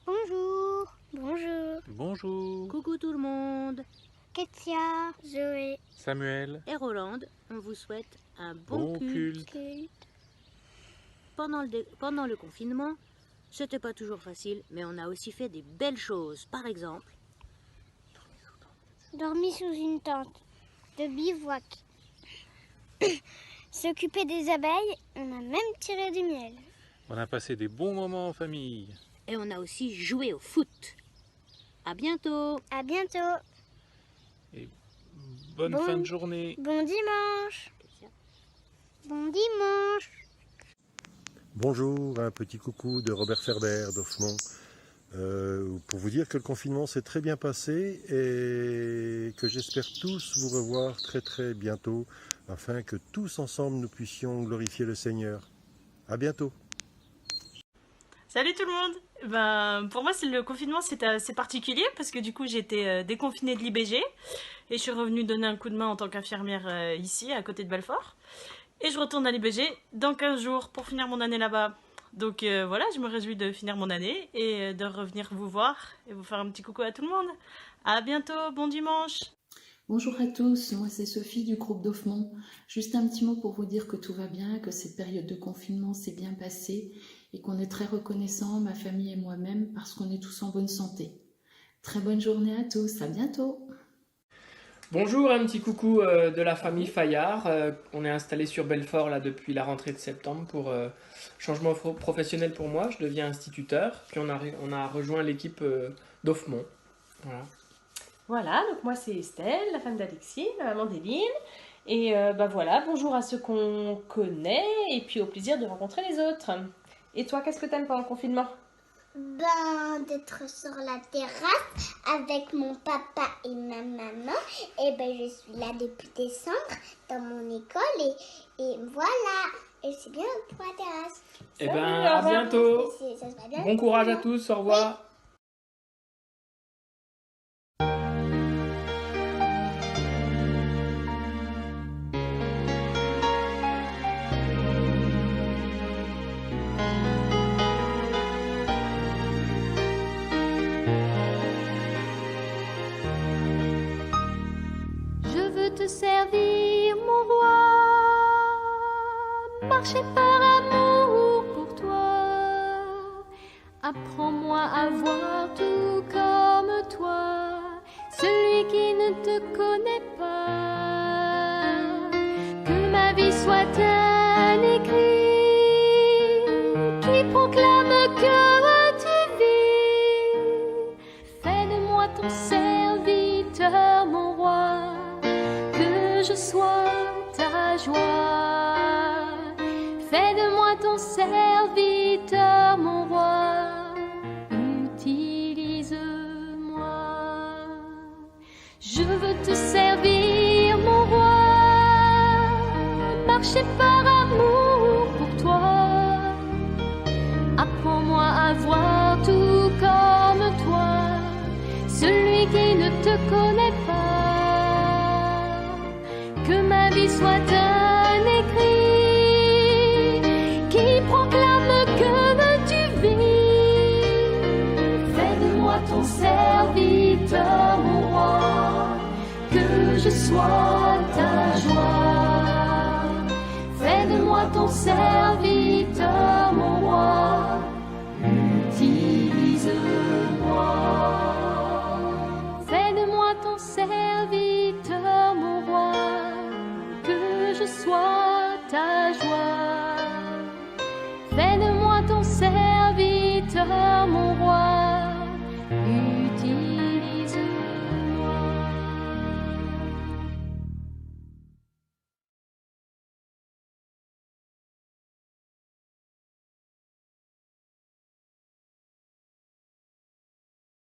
Bonjour. Bonjour. Bonjour, Coucou tout le monde. Ketia, Zoé Samuel, et Roland, on vous souhaite un bon culte. Pendant le confinement, c'était pas toujours facile, mais on a aussi fait des belles choses. Par exemple, dormir sous une tente de bivouac, s'occuper des abeilles, on a même tiré du miel. On a passé des bons moments en famille. Et on a aussi joué au foot. À bientôt. À bientôt. Bonne Bon- fin de journée. Bon dimanche. Bon dimanche. Bonjour, un petit coucou de Robert Ferber d'Offmont. Pour vous dire que le confinement s'est très bien passé et que j'espère tous vous revoir très très bientôt afin que tous ensemble nous puissions glorifier le Seigneur. À bientôt. Salut tout le monde. Pour moi, le confinement, c'est assez particulier parce que du coup, j'ai été déconfinée de l'IBG et je suis revenue donner un coup de main en tant qu'infirmière ici, à côté de Belfort. Et je retourne à l'IBG dans 15 jours pour finir mon année là-bas. Donc voilà, je me réjouis de finir mon année et de revenir vous voir et vous faire un petit coucou à tout le monde. À bientôt, bon dimanche. Bonjour à tous, moi c'est Sophie du groupe d'Offmont. Juste un petit mot pour vous dire que tout va bien, que cette période de confinement s'est bien passée et qu'on est très reconnaissants, ma famille et moi-même, parce qu'on est tous en bonne santé. Très bonne journée à tous, à bientôt. Bonjour, un petit coucou de la famille Fayard. On est installé sur Belfort là, depuis la rentrée de septembre pour changement professionnel pour moi. Je deviens instituteur. Puis on a rejoint l'équipe d'Offmont. Voilà. Voilà, donc moi c'est Estelle, la femme d'Alexis, la maman d'Éline. Et voilà, bonjour à ceux qu'on connaît et puis au plaisir de rencontrer les autres. Et toi, qu'est-ce que t'aimes pendant le confinement? D'être sur la terrasse avec mon papa et ma maman. Et je suis là depuis décembre dans mon école et voilà. Et c'est bien pour la terrasse. Et à bientôt. Ça se va bien. Bon courage à tous, au revoir. Je veux te servir, mon roi, marcher par amour pour toi. Apprends-moi à voir tout comme toi, celui qui ne te connaît pas. Que ma vie soit un écrit qui proclame que tu vis. Fais de moi ton serviteur, mon roi, que je sois ta joie. Fais de moi ton serviteur, mon roi, utilise-moi. Je veux te servir, mon roi, marcher par amour pour toi. Apprends-moi à voir tout comme toi, celui qui ne te connaît pas. Que ma vie soit un écrit qui proclame que tu vis. Fais de moi ton serviteur, mon roi, que je sois ta joie. Fais de moi ton serviteur, mon roi, utilise-moi. Fais de moi ton serviteur, mon roi, que je sois ta joie. Fais de moi ton serviteur, mon roi,